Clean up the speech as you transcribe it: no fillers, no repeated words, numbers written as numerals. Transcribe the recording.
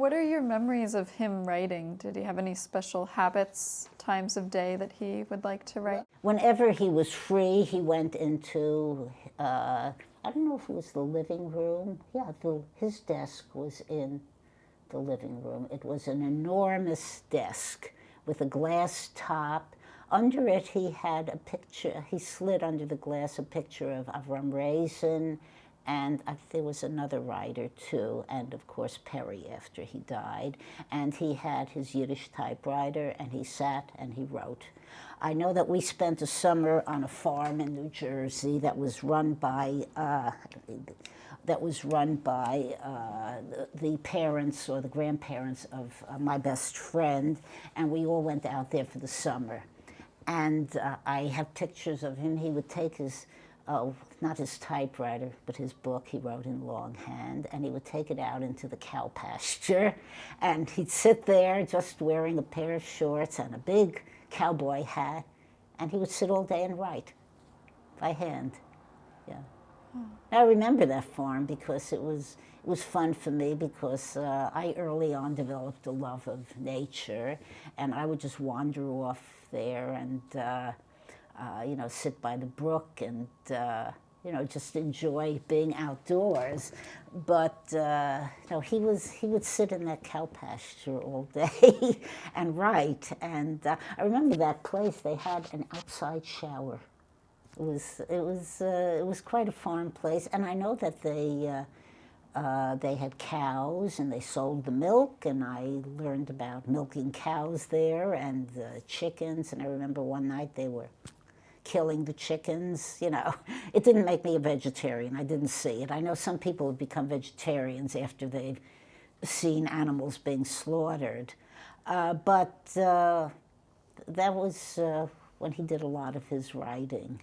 What are your memories of him writing? Did he have any special habits, times of day that he would like to write? Whenever he was free, he went into, I don't know if it was the living room. Yeah, his desk was in the living room. It was an enormous desk with a glass top. Under it, he had a picture. He slid under the glass a picture of Avrom Reisen, and there was another writer too, and of course Perry after he died. And he had his Yiddish typewriter, and he sat and he wrote. I know that we spent a summer on a farm in New Jersey that was run by the parents or the grandparents of my best friend, and we all went out there for the summer. And I have pictures of him. He would take his, not his typewriter, but his book he wrote in longhand, and he would take it out into the cow pasture, and he'd sit there just wearing a pair of shorts and a big cowboy hat, and he would sit all day and write by hand. Yeah. I remember that farm because it was fun for me because I early on developed a love of nature, and I would just wander off there and you know, sit by the brook and you know, just enjoy being outdoors. But you know, he would sit in that cow pasture all day and write. And I remember that place, they had an outside shower. It was quite a farm place, and I know that they had cows and they sold the milk, and I learned about milking cows there and chickens. And I remember one night they were killing the chickens. You know, it didn't make me a vegetarian. I didn't see it. I know some people have become vegetarians after they've seen animals being slaughtered, but that was when he did a lot of his writing.